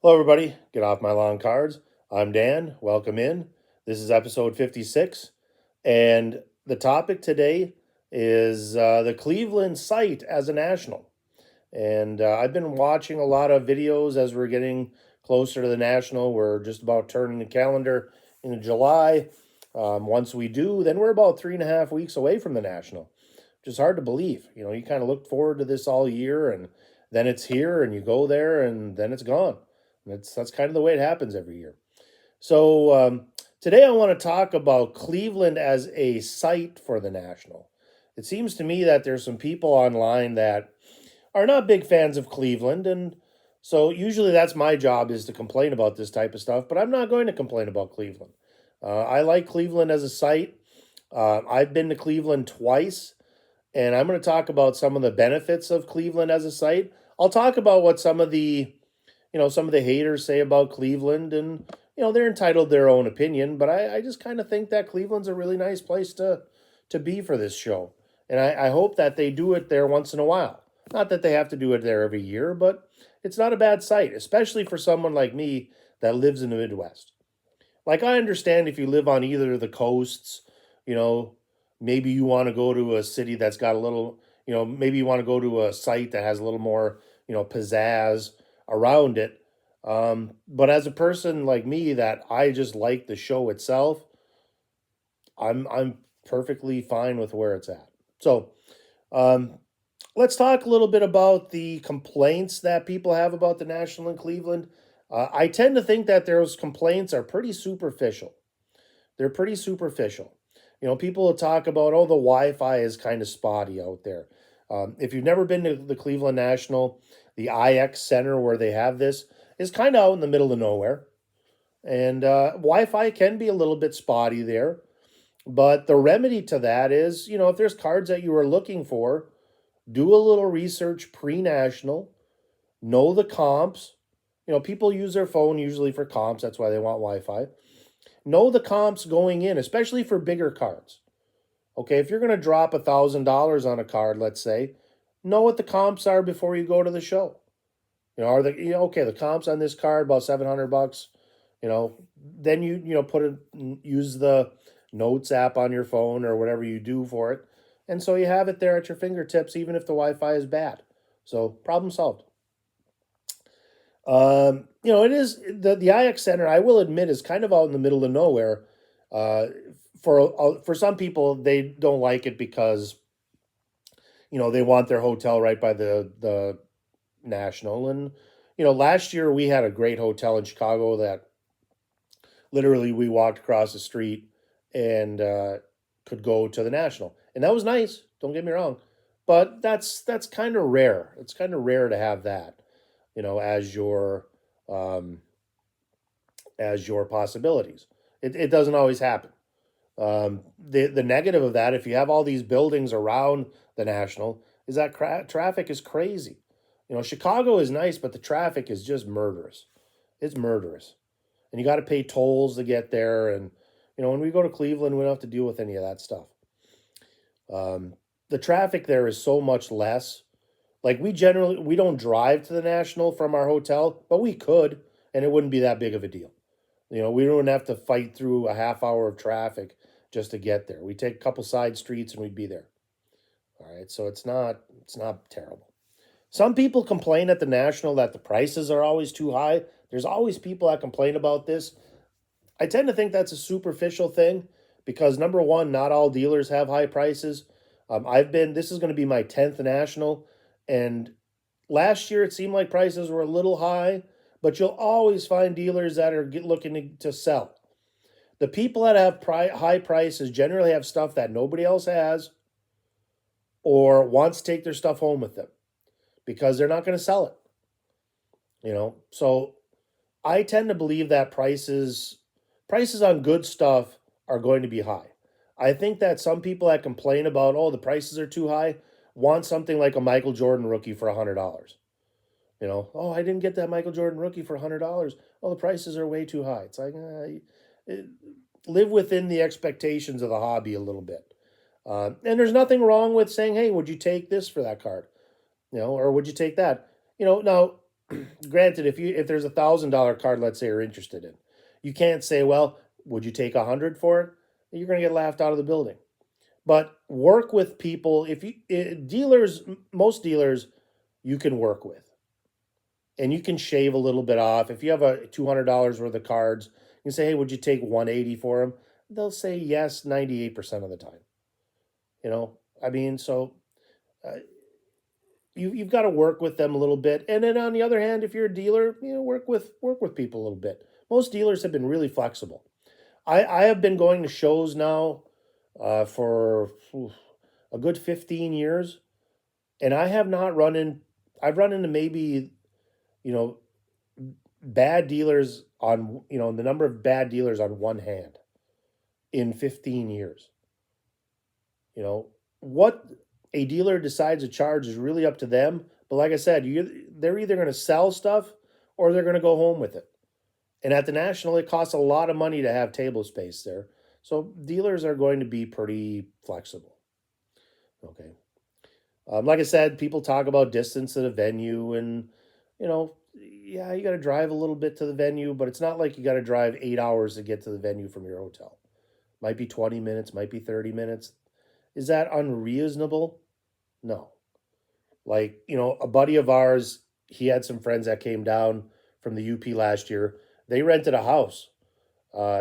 Hello, everybody. Get off my lawn cards. I'm Dan. Welcome in. This is episode 56. And the topic today is the Cleveland site as a national. And I've been watching a lot of videos as we're getting closer to the national. We're just about turning the calendar into July. Once we do, then we're about 3.5 weeks away from the national, which is hard to believe. You kind of look forward to this all year, and then it's here, and you go there, and then it's gone. And that's kind of the way it happens every year. So today I want to talk about Cleveland as a site for the national. It seems to me that there's some people online that are not big fans of Cleveland, and so usually that's my job, is to complain about this type of stuff. But I'm not going to complain about Cleveland. I like Cleveland as a site. I've been to Cleveland twice, and I'm going to talk about some of the benefits of Cleveland as a site. I'll talk about what some of the haters say about Cleveland, and they're entitled to their own opinion. But I just kind of think that Cleveland's a really nice place to be for this show, and I hope that they do it there once in a while. Not that they have to do it there every year, but it's not a bad site, especially for someone like me that lives in the Midwest. Like, I understand if you live on either of the coasts, you know, maybe you want to go to a city that's got a little, maybe you want to go to a site that has a little more, pizzazz around it. But as a person like me, that I just like the show itself, I'm perfectly fine with where it's at. So, um, let's talk a little bit about the complaints that people have about the National in Cleveland. I tend to think that those complaints are pretty superficial. They're pretty superficial. People will talk about, oh, the Wi-Fi is kind of spotty out there. If you've never been to the Cleveland National, the IX Center where they have this is kind of out in the middle of nowhere. And Wi-Fi can be a little bit spotty there. But the remedy to that is, if there's cards that you are looking for, do a little research pre-national, know the comps. People use their phone usually for comps. That's why they want Wi-Fi. Know the comps going in, especially for bigger cards. Okay, if you're going to drop $1,000 on a card, let's say, know what the comps are before you go to the show. Are the okay? The comps on this card about $700. Then put it, use the notes app on your phone or whatever you do for it, and so you have it there at your fingertips, even if the Wi-Fi is bad. So problem solved. It is the IX Center. I will admit, is kind of out in the middle of nowhere. Uh, for some people, they don't like it because they want their hotel right by the National. And last year we had a great hotel in Chicago that literally we walked across the street and could go to the National, and that was nice. Don't get me wrong, but that's kind of rare. It's kind of rare to have that, as um, your possibilities. It doesn't always happen. The negative of that, if you have all these buildings around the National, is that traffic is crazy. Chicago is nice, but the traffic is just murderous. It's murderous, and you got to pay tolls to get there. And when we go to Cleveland, we don't have to deal with any of that stuff. The traffic there is so much less. Like, we don't drive to the National from our hotel, but we could, and it wouldn't be that big of a deal. We don't have to fight through a half hour of traffic just to get there. We take a couple side streets and we'd be there. All right, so it's not terrible. Some people complain at the National that the prices are always too high. There's always people that complain about this. I tend to think that's a superficial thing because, number one, not all dealers have high prices. This is going to be my 10th National, and last year it seemed like prices were a little high, but you'll always find dealers that are looking to sell. The people that have high prices generally have stuff that nobody else has or wants to take their stuff home with them because they're not going to sell it. So I tend to believe that prices on good stuff are going to be high. I think that some people that complain about, oh, the prices are too high, want something like a Michael Jordan rookie for $100. Oh, I didn't get that Michael Jordan rookie for $100. Oh, the prices are way too high. It's like, live within the expectations of the hobby a little bit. And there's nothing wrong with saying, hey, would you take this for that card? Or would you take that? Now, granted, if there's $1,000 card, let's say you're interested in, you can't say, well, would you take 100 for it? You're going to get laughed out of the building. But work with people. If you dealers, most dealers, you can work with, and you can shave a little bit off. If you have a $200 worth of cards, you can say, hey, would you take 180 for them? They'll say yes 98% of the time. I mean, so uh, you've got to work with them a little bit. And then on the other hand, if you're a dealer, work with people a little bit. Most dealers have been really flexible. I have been going to shows now for a good 15 years, and I have not run in. I've run into maybe you know bad dealers on the number of bad dealers on one hand in 15 years. What a dealer decides to charge is really up to them. But like I said, they're either going to sell stuff or they're going to go home with it. And at the National, it costs a lot of money to have table space there. So dealers are going to be pretty flexible. Okay. Like I said, people talk about distance to the venue, and yeah, you got to drive a little bit to the venue, but it's not like you got to drive 8 hours to get to the venue from your hotel. Might be 20 minutes, might be 30 minutes. Is that unreasonable? No. Like, a buddy of ours, he had some friends that came down from the UP last year. They rented a house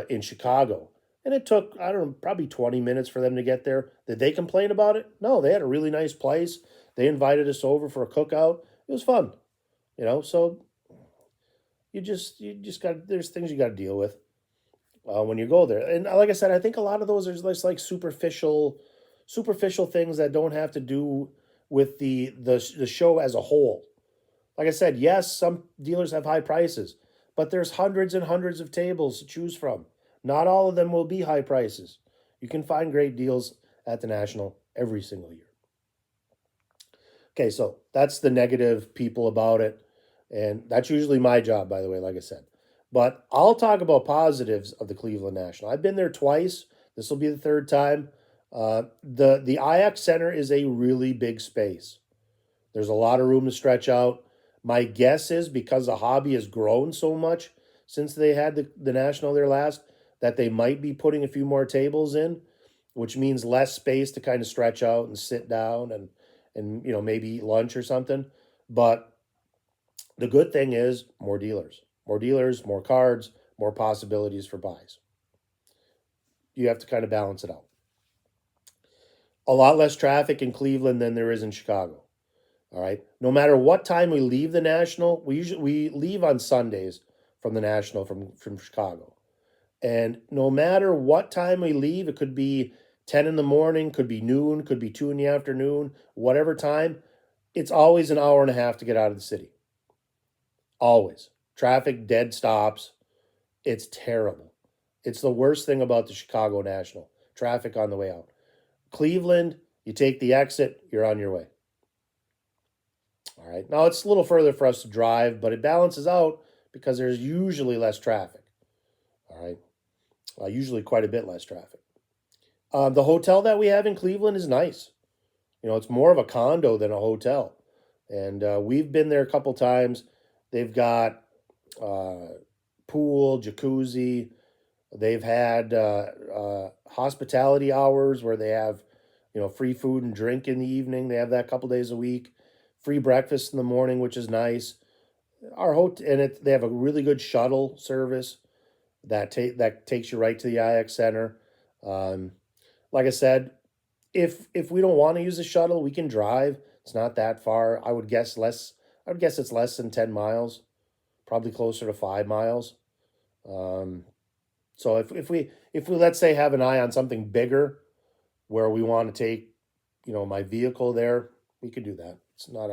in Chicago, and it took, I don't know, probably 20 minutes for them to get there. Did they complain about it? No, they had a really nice place. They invited us over for a cookout. It was fun, so you just got, there's things you got to deal with when you go there. And like I said, I think a lot of those are just like superficial things that don't have to do with the show as a whole. Like I said, yes, some dealers have high prices, but there's hundreds and hundreds of tables to choose from. Not all of them will be high prices. You can find great deals at the National every single year. Okay, so that's the negative people about it. And that's usually my job, by the way, like I said. But I'll talk about positives of the Cleveland National. I've been there twice. This will be the third time. The IX Center is a really big space. There's a lot of room to stretch out. My guess is because the hobby has grown so much since they had the National there last, that they might be putting a few more tables in, which means less space to kind of stretch out and sit down and maybe eat lunch or something. But the good thing is more dealers, more cards, more possibilities for buys. You have to kind of balance it out. A lot less traffic in Cleveland than there is in Chicago. All right. No matter what time we leave the National, we leave on Sundays from the National from Chicago. And no matter what time we leave, it could be 10 in the morning, could be noon, could be 2 in the afternoon, whatever time, it's always an hour and a half to get out of the city. Always. Traffic dead stops. It's terrible. It's the worst thing about the Chicago National. Traffic on the way out. Cleveland, you take the exit, you're on your way. All right. Now it's a little further for us to drive, but it balances out because there's usually less traffic. All right. Usually quite a bit less traffic. The hotel that we have in Cleveland is nice. It's more of a condo than a hotel. And we've been there a couple times. They've got pool, jacuzzi. They've had hospitality hours where they have, free food and drink in the evening. They have that a couple days a week. Free breakfast in the morning, which is nice. Our hotel, and they have a really good shuttle service that takes you right to the IX Center. Like I said, if we don't want to use the shuttle, we can drive. It's not that far. I would guess it's less than 10 miles, probably closer to 5 miles. So if we let's say have an eye on something bigger where we want to take, my vehicle there, we could do that. It's not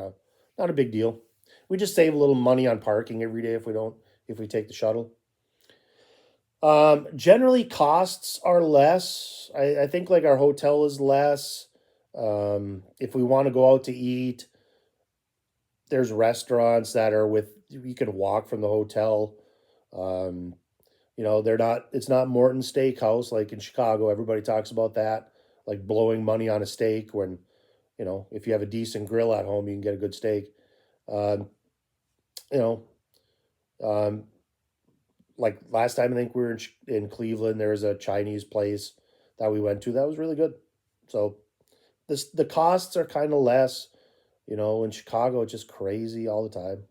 a big deal. We just save a little money on parking every day if we take the shuttle. Generally costs are less. I think like our hotel is less. If we want to go out to eat, there's restaurants that are you can walk from the hotel. It's not Morton Steakhouse like in Chicago. Everybody talks about that, like blowing money on a steak when, if you have a decent grill at home, you can get a good steak. you know, um, like last time I think we were in Cleveland, there was a Chinese place that we went to that was really good. So the costs are kind of less. In Chicago, it's just crazy all the time.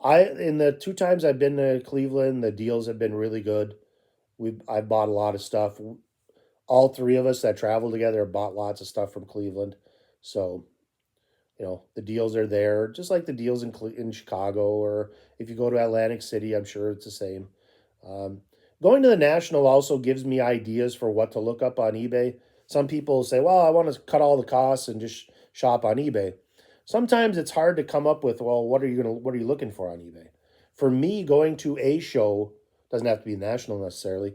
I in the two times I've been to Cleveland, the deals have been really good. I've bought a lot of stuff. All three of us that travel together have bought lots of stuff from Cleveland. So the deals are there, just like the deals in Chicago, or if you go to Atlantic City, I'm sure it's the same. Um, Going to the National also gives me ideas for what to look up on eBay. Some people say, "Well, I want to cut all the costs and just shop on eBay." Sometimes it's hard to come up with, "Well, what are you looking for on eBay?" For me, going to a show doesn't have to be national necessarily.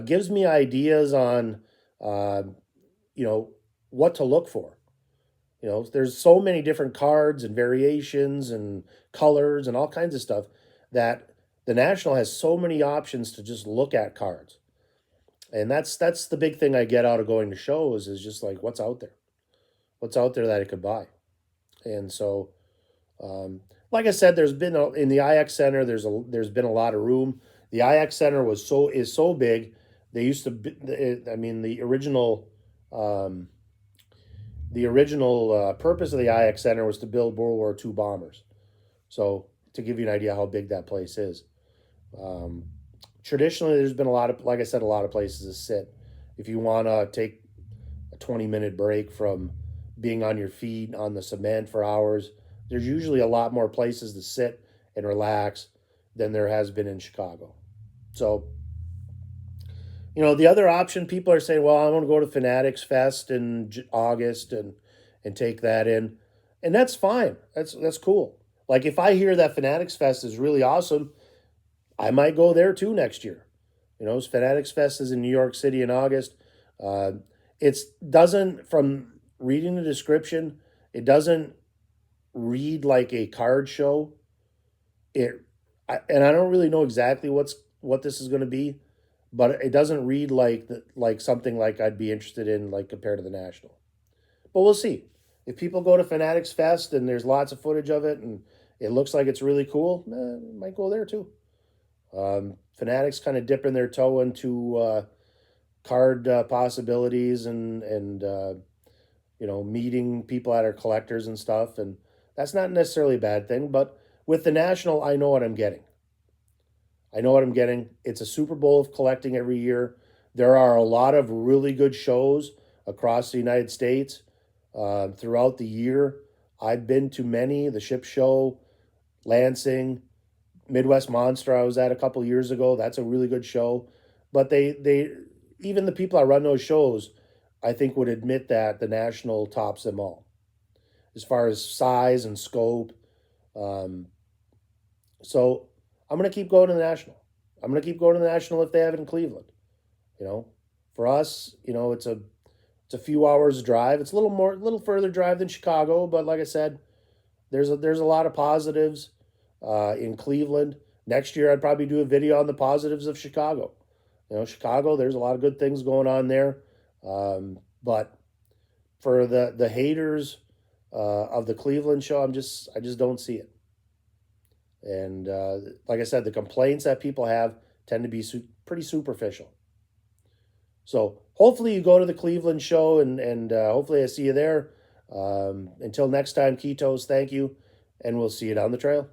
Gives me ideas on, uh, you know, what to look for. There's so many different cards and variations and colors and all kinds of stuff that the National has so many options to just look at cards. And that's the big thing I get out of going to shows is just like what's out there. What's out there that I could buy. And so like I said, in the IX Center there's been a lot of room. The IX Center is so big. They used to be, I mean um, the original purpose of the IX Center was to build World War II bombers. So to give you an idea how big that place is, um, traditionally there's been like I said, a lot of places to sit. If you want to take a 20-minute break from being on your feet on the cement for hours, there's usually a lot more places to sit and relax than there has been in Chicago. So the other option, people are saying, well, I want to go to Fanatics Fest in August and take that in. And that's fine. That's cool. Like if I hear that Fanatics Fest is really awesome, I might go there too next year. Fanatics Fest is in New York City in August. Uh, it doesn't, from reading the description, it doesn't read like a card show. And I don't really know exactly what this is going to be, but it doesn't read like something like I'd be interested in, like compared to the National. But we'll see. If people go to Fanatics Fest and there's lots of footage of it and it looks like it's really cool, might go there too. Fanatics kind of dipping their toe into card possibilities and meeting people that are collectors and stuff, and that's not necessarily a bad thing. But with the National, I know what I'm getting. I know what I'm getting. It's a Super Bowl of collecting every year. There are a lot of really good shows across the United States throughout the year. I've been to many, the Ship Show, Lansing, Midwest Monster I was at a couple years ago. That's a really good show. But they even the people that run those shows, I think would admit that the National tops them all as far as size and scope. Um, so I'm gonna keep going to the National. I'm gonna keep going to the National if they have it in Cleveland. You know, for us, it's a few hours drive. It's a little further drive than Chicago, but like I said, there's a lot of positives in Cleveland. Next year, I'd probably do a video on the positives of Chicago. Chicago, there's a lot of good things going on there, but for the haters of the Cleveland show, I just don't see it. And like I said, the complaints that people have tend to be pretty superficial. So hopefully you go to the Cleveland show and hopefully I see you there. Until next time, Ketos, thank you, and we'll see you down the trail.